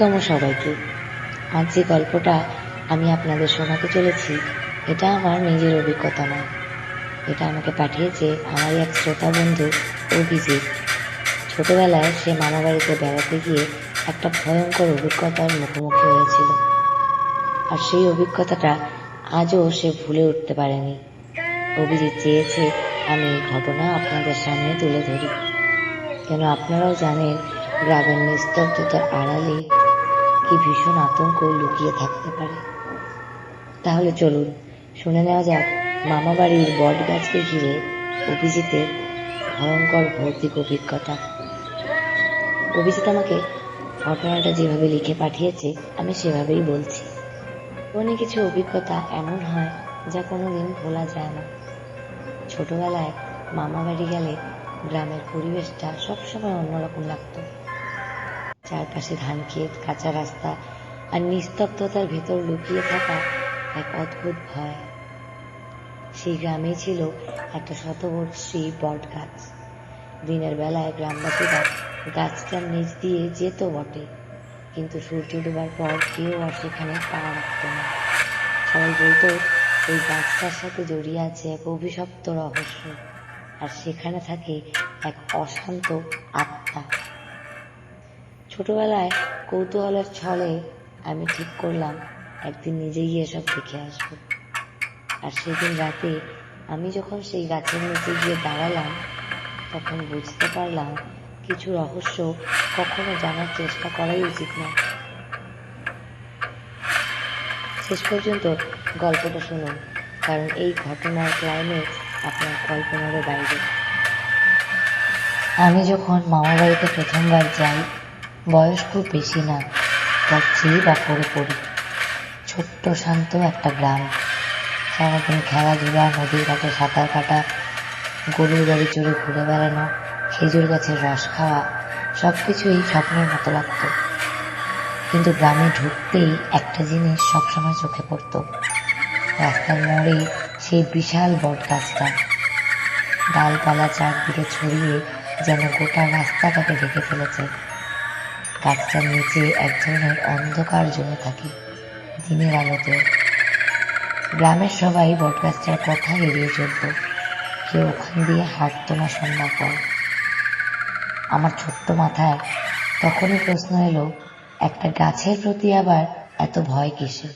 স্বাগতম সবাইকে। আজ যে গল্পটা আমি আপনাদের শোনাতে চলেছি, এটা আমার নিজের অভিজ্ঞতা নয়। এটা আমাকে পাঠিয়েছে আমারই এক শ্রোতা বন্ধু অভিজিৎ। ছোটবেলায় সে মামা বাড়িতে বেড়াতে গিয়ে একটা ভয়ঙ্কর অভিজ্ঞতার মুখোমুখি হয়েছিল, আর সেই অভিজ্ঞতাটা আজও সে ভুলে উঠতে পারেনি। অভিজিৎ চেয়েছে আমি এই ঘটনা আপনাদের সামনে তুলে ধরি, কেন আপনারাও জানেন গ্রামের নিস্তব্ধতার আড়ালে কি ভীষণ আতঙ্ক লুকিয়ে থাকতে পারে। তাহলে চলুন শুনে নেওয়া যাক মামা বাড়ির বট গাছকে ঘিরে অভিজিতের ভয়ঙ্কর ভৌতিক অভিজ্ঞতা। অভিজিৎ আমাকে ঘটনাটা যেভাবে লিখে পাঠিয়েছে আমি সেভাবেই বলছি। কোনো কিছু অভিজ্ঞতা এমন হয় যা কোনোদিন ভোলা যায় না। ছোটবেলায় মামা বাড়ি গেলে গ্রামের পরিবেশটা সবসময় অন্যরকম লাগতো। চারপাশে ধান ক্ষেত, কাঁচা রাস্তা আর নিস্তব্ধতার ভেতর লুকিয়ে থাকা এক অদ্ভুত ভয়। সেই গ্রামেই ছিল একটা শতবর্ষী বট গাছ। দিনের বেলায় গ্রামবাসীরা গাছটার নিচ দিয়ে যেত বটে, কিন্তু সূর্য ডোবার পর কেউ আর সেখানে পা রাখত না। সবাই বলতো ওই গাছটার সাথে জড়িয়ে আছে এক অভিশপ্ত রহস্য, আর সেখানে থাকে এক অশান্ত আত্মা। ছোটবেলায় কৌতূহলের ছলে আমি ঠিক করলাম একদিন নিজে গিয়ে সব দেখে আসবো। আর সেদিন রাতে আমি যখন সেই গাছের নিচে গিয়ে দাঁড়ালাম, তখন বুঝতে পারলাম কিছু রহস্য কখনো জানার চেষ্টা করাই উচিত নয়। শেষ পর্যন্ত গল্পটা শুনুন, কারণ এই ঘটনার ক্লাইম্যাক্স আপনার কল্পনারও বাইরে। আমি যখন মামা বাড়িতে প্রথমবার যাই, বয়স খুব বেশি না, ক্লাস 3 বা 4 পড়ি। ছোট্ট শান্ত একটা গ্রাম। সারাদিন খেলাধুলা, নদীর ঘাটে সাঁতার কাটা, গরুর গাড়ি চড়ে ঘুরে বেড়ানো, খেজুর গাছের রস খাওয়া, সবকিছুই স্বপ্নের মতো লাগতো। কিন্তু গ্রামে ঢুকতেই একটা জিনিস সবসময় চোখে পড়তো। রাস্তার মোড়ে সেই বিশাল বট গাছটা, ডালপালা চারদিকে ছড়িয়ে যেন গোটা রাস্তাটাকে ঢেকে ফেলেছে। গাছটার নিচে এক ধরনের অন্ধকার জমে থাকে দিনের আলোতে। গ্রামের সবাই বটগাছটার কথা এড়িয়ে চলত, কেউ ওখান দিয়ে হাঁটতো না সন্ধ্যার পর। আমার ছোট্ট মাথায় তখনই প্রশ্ন এলো, একটা গাছের প্রতি আবার এত ভয় কিসের?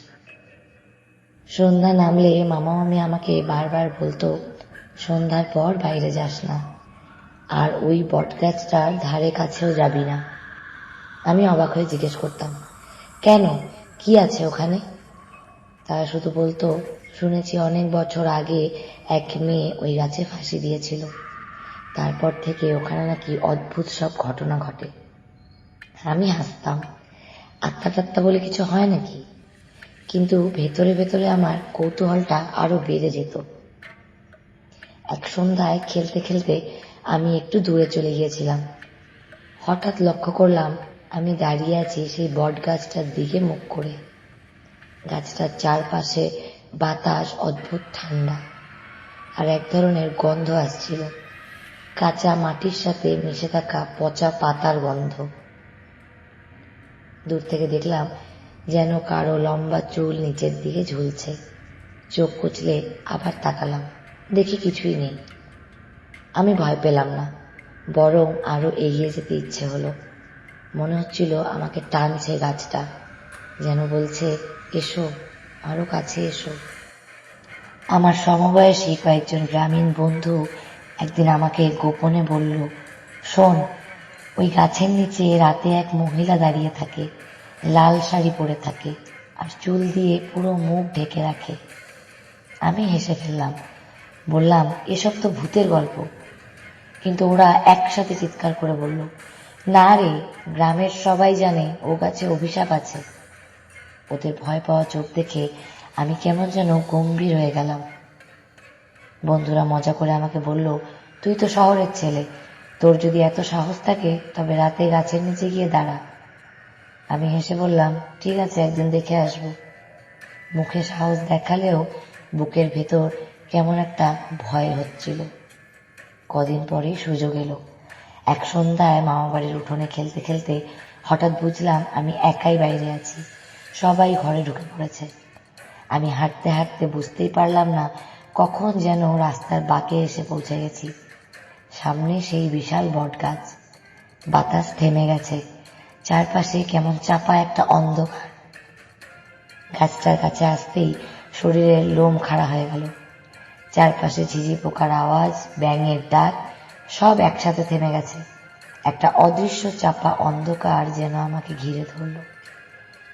সন্ধ্যা নামলে মামা মামি আমাকে বারবার বলতো, সন্ধ্যার পর বাইরে যাস না, আর ওই বটগাছটার ধারে কাছেও যাবি না। আমি অবাক হয়ে জিজ্ঞেস করতাম, কেন, কি আছে ওখানে? তারা শুধু বলতো, শুনেছি অনেক বছর আগে এক মেয়ে ওই গাছে ফাঁসি দিয়েছিল, তারপর থেকে ওখানে নাকি অদ্ভুত সব ঘটনা ঘটে। আমি হাসতাম, আত্মা টাত্মা বলে কিছু হয় নাকি? কিন্তু ভেতরে ভেতরে আমার কৌতূহলটা আরো বেড়ে যেত। এক সন্ধ্যায় খেলতে খেলতে আমি একটু দূরে চলে গিয়েছিলাম। হঠাৎ লক্ষ্য করলাম আমি দাঁড়িয়ে আছি সেই বট গাছটার দিকে মুখ করে। গাছটার চারপাশে বাতাস অদ্ভুত ঠান্ডা, আর এক ধরনের গন্ধ আসছিল, কাঁচা মাটির সাথে মিশে থাকা পচা পাতার গন্ধ। দূর থেকে দেখলাম যেন কারো লম্বা চুল নিচের দিকে ঝুলছে। চোখ কুচলে আবার তাকালাম, দেখি কিছুই নেই। আমি ভয় পেলাম না, বরং আরো এগিয়ে যেতে ইচ্ছে হলো। মনে হচ্ছিল আমাকে টানছে গাছটা, যেন বলছে, এসো, আরো কাছে এসো। আমার সমবয়সী কয়েকজন গ্রামীণ বন্ধু একদিন আমাকে গোপনে বলল, শোন, ওই গাছের নিচে রাতে এক মহিলা দাঁড়িয়ে থাকে, লাল শাড়ি পরে থাকে আর চুল দিয়ে পুরো মুখ ঢেকে রাখে। আমি হেসে ফেললাম, বললাম, এসব তো ভূতের গল্প। কিন্তু ওরা একসাথে চিৎকার করে বলল, না রে, গ্রামের সবাই জানে ও গাছে অভিশাপ আছে। ওদের ভয় পাওয়া চোখ দেখে আমি কেমন যেন গম্ভীর হয়ে গেলাম। বন্ধুরা মজা করে আমাকে বলল, তুই তো শহরের ছেলে, তোর যদি এত সাহস থাকে তবে রাতে গাছের নিচে গিয়ে দাঁড়া। আমি হেসে বললাম, ঠিক আছে, একদিন দেখে আসবো। মুখে সাহস দেখালেও বুকের ভেতর কেমন একটা ভয় হচ্ছিল। কদিন পরেই সুযোগ এলো। এক সন্ধ্যায় মামা বাড়ির উঠোনে খেলতে খেলতে হঠাৎ বুঝলাম আমি একাই বাইরে আছি, সবাই ঘরে ঢুকে পড়েছে। আমি হাঁটতে হাঁটতে বুঝতেই পারলাম না কখন যেন রাস্তার বাঁকে এসে পৌঁছে গেছি। সামনে সেই বিশাল বট গাছ। বাতাস থেমে গেছে, চারপাশে কেমন চাপা একটা অন্ধকার। গাছটার কাছে আসতেই শরীরের লোম খাড়া হয়ে গেল। চারপাশে ঝিঝি পোকার আওয়াজ, ব্যাঙের ডাক, সব একসাথে থেমে গেছে। একটা অদৃশ্য চাপা অন্ধকার যেন আমাকে ঘিরে ধরল।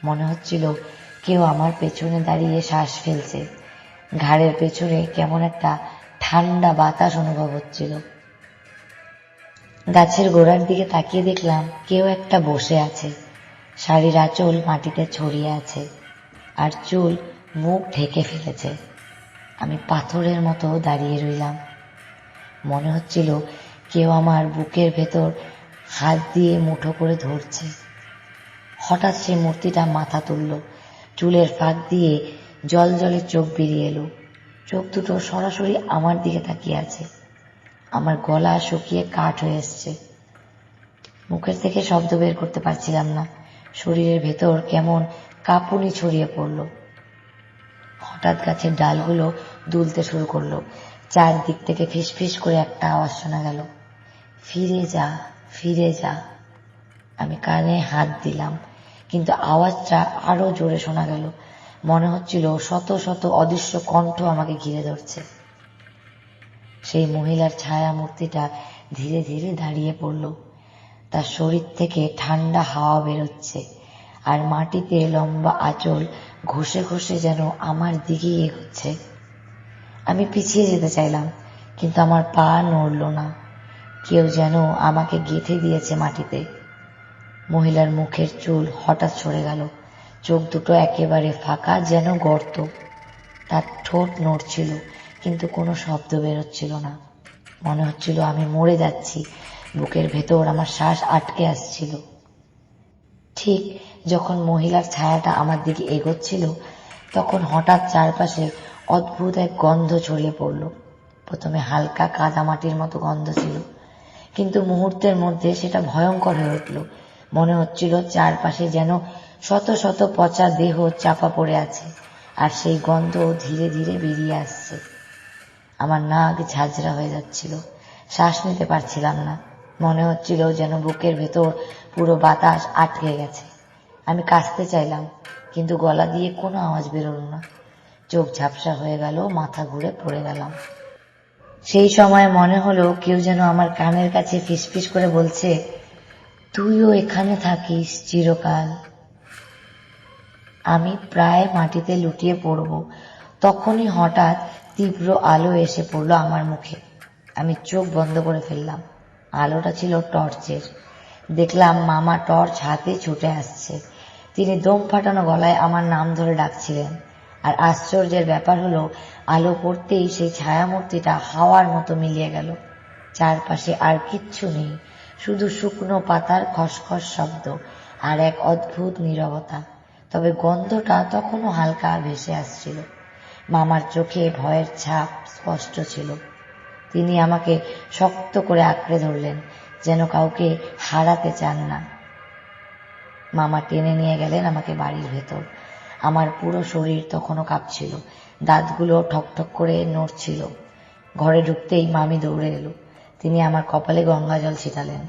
মনে হচ্ছিল কেউ আমার পেছনে দাঁড়িয়ে শ্বাস ফেলছে। ঘাড়ের পেছনে কেমন একটা ঠান্ডা বাতাস অনুভব হচ্ছিল। গাছের গোড়ার দিকে তাকিয়ে দেখলাম কেউ একটা বসে আছে। শাড়ির আঁচল মাটিতে ছড়িয়ে আছে, আর চুল মুখ ঢেকে ফেলেছে। আমি পাথরের মতো দাঁড়িয়ে রইলাম। মনে হচ্ছিল কেউ আমার বুকের ভেতর হাত দিয়ে মুঠো করে ধরছে। হঠাৎ সেই মূর্তিটা মাথা তুলল, চুলের ফাঁক দিয়ে জলজলে চোখ বেরিয়ে এলো। চোখ দুটো সরাসরি আমার দিকে তাকিয়ে আছে। আমার গলা শুকিয়ে কাঠ হয়ে এসছে। মুখের থেকে শব্দ বের করতে পারছিলাম না। শরীরের ভেতর কেমন কাঁপুনি ছড়িয়ে পড়ল। হঠাৎ গাছের ডালগুলো দুলতে শুরু করলো। চারদিক থেকে ফিসফিস করে একটা আওয়াজ শোনা গেল, ফিরে যা, ফিরে যা। আমি কানে হাত দিলাম, কিন্তু আওয়াজটা আরো জোরে শোনা গেল। মনে হচ্ছিল শত শত অদৃশ্য কণ্ঠ আমাকে ঘিরে ধরছে। সেই মহিলার ছায়া মূর্তিটা ধীরে ধীরে দাঁড়িয়ে পড়ল। তার শরীর থেকে ঠান্ডা হাওয়া বেরোচ্ছে, আর মাটিতে লম্বা আঁচল ঘষে ঘষে যেন আমার দিকেই এগোচ্ছে। আমি পিছিয়ে যেতে চাইলাম, কিন্তু আমার পা নড়ল না। কেউ যেন আমাকে গেঁথে দিয়েছে মাটিতে। মহিলার মুখের চুল হঠাৎ সরে গেল, চোখ দুটো একেবারে ফাঁকা, যেন গর্ত। তার ঠোঁট নড়ছিল, কিন্তু কোনো শব্দ বেরোচ্ছিল না। মনে হচ্ছিল আমি মরে যাচ্ছি। বুকের ভেতর আমার শ্বাস আটকে আসছিল। ঠিক যখন মহিলার ছায়াটা আমার দিকে এগোচ্ছিল, তখন হঠাৎ চারপাশে অদ্ভুত এক গন্ধ ছড়িয়ে পড়ল। প্রথমে হালকা কাদামাটির মতো গন্ধ ছিল, কিন্তু মুহূর্তের মধ্যে সেটা ভয়ঙ্কর হয়ে উঠল। মনে হচ্ছিল চারপাশে যেন শত শত পচা দেহ চাপা পড়ে আছে, আর সেই গন্ধ ধীরে ধীরে বেরিয়ে আসছে। আমার নাক ঝাঁঝরা হয়ে যাচ্ছিল, শ্বাস নিতে পারছিলাম না। মনে হচ্ছিল যেন বুকের ভেতর পুরো বাতাস আটকে গেছে। আমি কাশতে চাইলাম, কিন্তু গলা দিয়ে কোনো আওয়াজ বেরোলো না। চোখ ঝাপসা হয়ে গেল, মাথা ঘুরে পড়ে গেলাম। সেই সময় মনে হলো কেউ যেন আমার কানের কাছে ফিসফিস করে বলছে, তুইও এখানে থাকিস চিরকাল। আমি প্রায় মাটিতে লুটিয়ে পড়ব, তখনই হঠাৎ তীব্র আলো এসে পড়ল আমার মুখে। আমি চোখ বন্ধ করে ফেললাম। আলোটা ছিল টর্চের। দেখলাম মামা টর্চ হাতে ছুটে আসছে। তিনি দম ফাটানো গলায় আমার নাম ধরে ডাকছিলেন। আর আশ্চর্যের ব্যাপার হলো, আলো পড়তেই সেই ছায়ামূর্তিটা হাওয়ার মতো মিলিয়ে গেল। চারপাশে আর কিচ্ছু নেই, শুধু শুকনো পাতার খসখস শব্দ আর এক অদ্ভুত নীরবতা। তবে গন্ধটা তখনও হালকা ভেসে আসছিল। মামার চোখে ভয়ের ছাপ স্পষ্ট ছিল। তিনি আমাকে শক্ত করে আঁকড়ে ধরলেন, যেন কাউকে হারাতে চান না। মামা টেনে নিয়ে গেলেন আমাকে বাড়ির ভেতর। আমার পুরো শরীর তখনও কাঁপছিল, দাঁতগুলো ঠকঠক করে নড়ছিল। ঘরে ঢুকতেই মামি দৌড়ে এলো। তিনি আমার কপালে গঙ্গা জল ছিটালেন,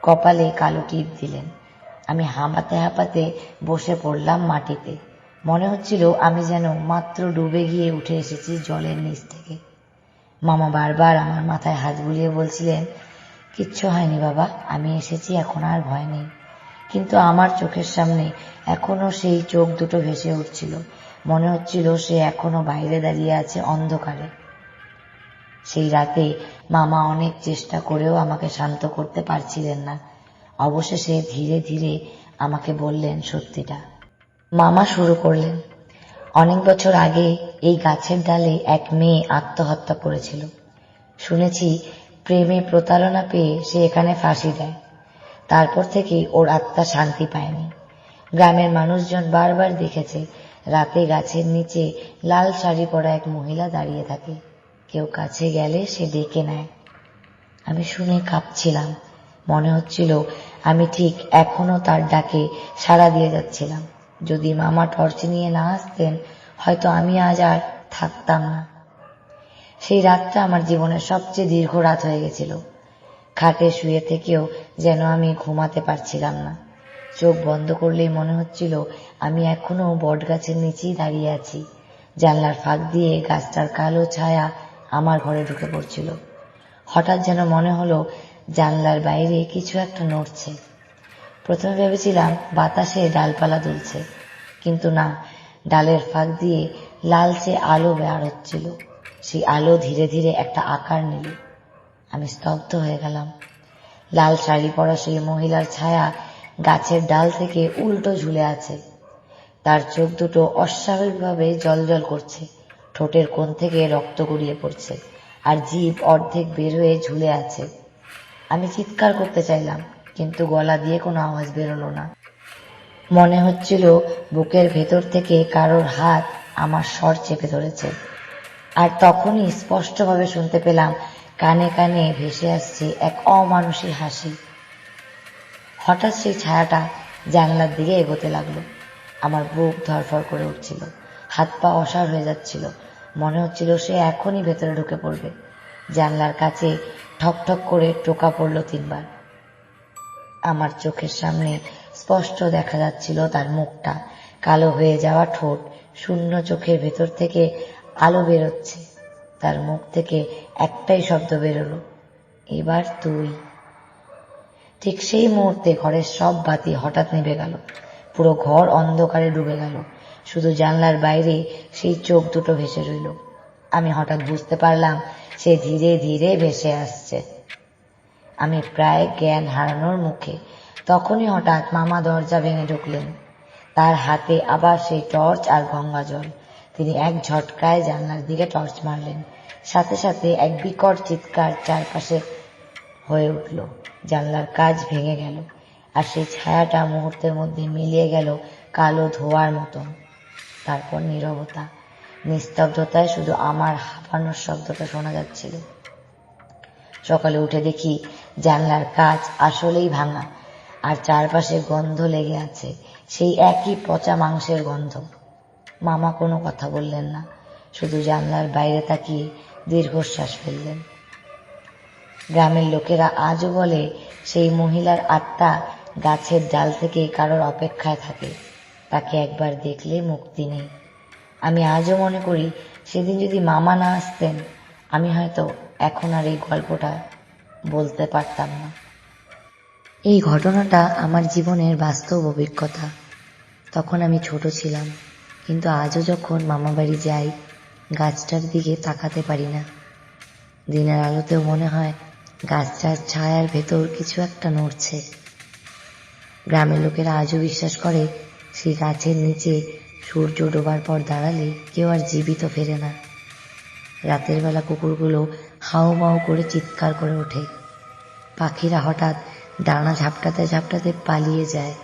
কপালে কালো টিপ দিলেন। আমি হাঁপাতে হাঁপাতে বসে পড়লাম মাটিতে। মনে হচ্ছিল আমি যেন মাত্র ডুবে গিয়ে উঠে এসেছি জলের নিচ থেকে। মামা বারবার আমার মাথায় হাত বুলিয়ে বলছিলেন, কিচ্ছু হয়নি বাবা, আমি এসেছি, এখন আর ভয় নেই। কিন্তু আমার চোখের সামনে এখনো সেই চোখ দুটো ভেসে উঠছিল। মনে হচ্ছিল সে এখনো বাইরে দাঁড়িয়ে আছে অন্ধকারে। সেই রাতে মামা অনেক চেষ্টা করেও আমাকে শান্ত করতে পারছিলেন না। অবশেষে ধীরে ধীরে আমাকে বললেন সত্যিটা। মামা শুরু করলেন, অনেক বছর আগে এই গাছের ডালে এক মেয়ে আত্মহত্যা করেছিল। শুনেছি প্রেমে প্রতারণা পেয়ে সে এখানে ফাঁসি দেয়। তারপর থেকে ওর আত্মা শান্তি পায়নি। গ্রামের মানুষজন বারবার দেখেছে রাতে গাছের নিচে লাল শাড়ি পরা এক মহিলা দাঁড়িয়ে থাকে। কেউ কাছে গেলে সে ডেকে নেয়। আমি শুনে কাঁপছিলাম। মনে হচ্ছিল আমি ঠিক এখনো তার ডাকে সাড়া দিয়ে যাচ্ছিলাম। যদি মামা টর্চ নিয়ে না আসতেন হয়তো আমি আজ আর থাকতাম না। সেই রাতটা আমার জীবনের সবচেয়ে দীর্ঘ রাত হয়ে গেছিল। খাটে শুয়ে থেকেও যেন আমি ঘুমাতে পারছিলাম না। চোখ বন্ধ করলেই মনে হচ্ছিল আমি এখনো বটগাছের নিচেই দাঁড়িয়ে আছি। জানলার ফাঁক দিয়ে গাছটার কালো ছায়া আমার ঘরে ঢুকে পড়ছিল। হঠাৎ যেন মনে হলো জানলার বাইরে কিছু একটা নড়ছে। প্রথমে ভেবেছিলাম বাতাসে ডালপালা দুলছে, কিন্তু না, ডালের ফাঁক দিয়ে লালচে আলো বের হচ্ছিল। সেই আলো ধীরে ধীরে একটা আকার নিল। আমি স্তব্ধ হয়ে গেলাম। লাল শাড়ি পরা সেই মহিলার ছায়া গাছের ডাল থেকে উল্টো ঝুলে আছে। তার চোখ দুটো অস্বাভাবিকভাবে জ্বলজ্বল করছে, ঠোঁটের কোণ থেকে রক্ত গড়িয়ে পড়ছে, আর জিভ অর্ধেক বের হয়ে ঝুলে আছে। আমি চিৎকার করতে চাইলাম, কিন্তু গলা দিয়ে কোনো আওয়াজ বেরোলো না। মনে হচ্ছিল বুকের ভেতর থেকে কারোর হাত আমার স্বর চেপে ধরেছে। আর তখনই স্পষ্টভাবে শুনতে পেলাম কানে কানে ভেসে আসছে এক অমানুষী হাসি। হঠাৎ সেই ছায়াটা জানলার দিকে এগোতে লাগলো। আমার বুক ধড়ফড় করে উঠছিল, হাত পা অসাড় হয়ে যাচ্ছিল। মনে হচ্ছিল সে এখনই ভেতরে ঢুকে পড়বে। জানলার কাছে ঠক ঠক করে টোকা পড়ল 3 বার। আমার চোখের সামনে স্পষ্ট দেখা যাচ্ছিল তার মুখটা, কালো হয়ে যাওয়া ঠোঁট, শূন্য চোখের ভেতর থেকে আলো বেরোচ্ছে। তার মুখ থেকে একটাই শব্দ বেরোলো, এবার তুই। ঠিক সেই মুহূর্তে ঘরের সব বাতি হঠাৎ নিভে গেল। পুরো ঘর অন্ধকারে ডুবে গেল। শুধু জানলার বাইরে সেই চোখ দুটো ভেসে রইল। আমি হঠাৎ বুঝতে পারলাম সে ধীরে ধীরে ভেসে আসছে। আমি প্রায় জ্ঞান হারানোর মুখে। তখনই হঠাৎ মামা দরজা ভেঙে ঢুকলেন। তার হাতে আবার সেই টর্চ আর গঙ্গা জল। তিনি এক ঝটকায় জানলার দিকে টর্চ মারলেন। সাথে সাথে এক বিকট চিৎকার চারপাশে হয়ে উঠল। জানলার কাঁচ ভেঙে গেল, আর সেই ছায়াটা মুহূর্তের মধ্যে মিলিয়ে গেল কালো ধোঁয়ার মতন। তারপর নীরবতা। নিস্তব্ধতায় শুধু আমার হাঁপানোর শব্দটা শোনা যাচ্ছিল। সকালে উঠে দেখি জানলার কাঁচ আসলেই ভাঙা, আর চারপাশে গন্ধ লেগে আছে, সেই একই পচা মাংসের গন্ধ। মামা কোনো কথা বললেন না, শুধু জানলার বাইরে তাকিয়ে দীর্ঘশ্বাস ফেললেন। গ্রামের লোকেরা আজও বলে সেই মহিলার আত্মা গাছের ডাল থেকে কারোর অপেক্ষায় থাকে, তাকে একবার দেখলে মুক্তি নেই। আমি আজও মনে করি সেদিন যদি মামা না আসতেন আমি হয়তো এখন আর এই গল্পটা বলতে পারতাম না। এই ঘটনাটা আমার জীবনের বাস্তব অভিজ্ঞতা। তখন আমি ছোট ছিলাম, কিন্তু আজও যখন মামা বাড়ি যাই গাছটার দিকে তাকাতে পারি না। দিনের আলোতেও মনে হয় গাছটার ছায়ার ভেতর কিছু একটা নড়ছে। গ্রামের লোকেরা আজও বিশ্বাস করে সেই গাছের নিচে সূর্য ডোবার পর দাঁড়ালে কেউ আর জীবিত ফেরে না। রাতের বেলা কুকুরগুলো হাউ মাউ করে চিৎকার করে ওঠে। পাখিরা হঠাৎ ডানা ঝাপটাতে ঝাপটাতে পালিয়ে যায়।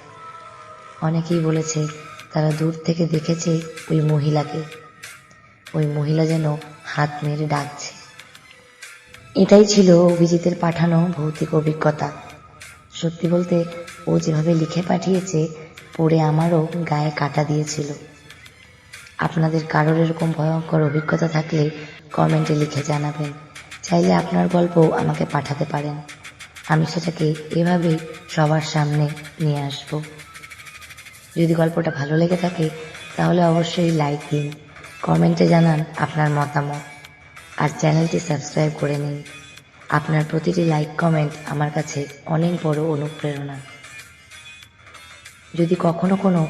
অনেকেই বলেছে তারা দূর থেকে দেখেছে ওই মহিলাকে। ওই মহিলা যেন হাত মেরে ডাকছে। এটাই ছিল অভিজিতের পাঠানো ভৌতিক অভিজ্ঞতা। সত্যি বলতে ও যেভাবে লিখে পাঠিয়েছে পড়ে আমারও গায়ে কাটা দিয়েছিল। আপনাদের কারোর এরকম ভয়ঙ্কর অভিজ্ঞতা থাকলে কমেন্টে লিখে জানাবেন। চাইলে আপনার গল্পও আমাকে পাঠাতে পারেন, আমি সেটাকে এভাবেই সবার সামনে নিয়ে আসব। যদি গল্পটা ভালো লেগে থাকে তাহলে অবশ্যই লাইক দিন, কমেন্টে জানান আপনার মতামত, আর চ্যানেলটি সাবস্ক্রাইব করে নিন। আপনার প্রতিটি লাইক কমেন্ট আমার কাছে অনেক বড় অনুপ্রেরণা। যদি কখনো কোনো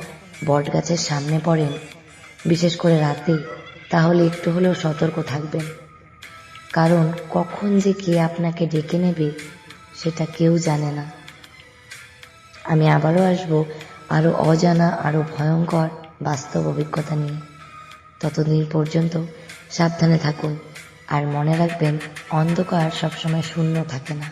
বটগাছের সামনে পড়েন, বিশেষ করে রাতে, তাহলে একটু হলেও সতর্ক থাকবেন, কারণ কখন যে কে আপনাকে ডেকে নেবে সেটা কেউ জানে না। আমি আবারও আসবো আরো অজানা, আরো ভয়ঙ্কর বাস্তব অভিজ্ঞতা নিয়ে। ততদিন পর্যন্ত সাবধানে থাকুন, আর মনে রাখবেন অন্ধকার সবসময় শূন্য থাকে না।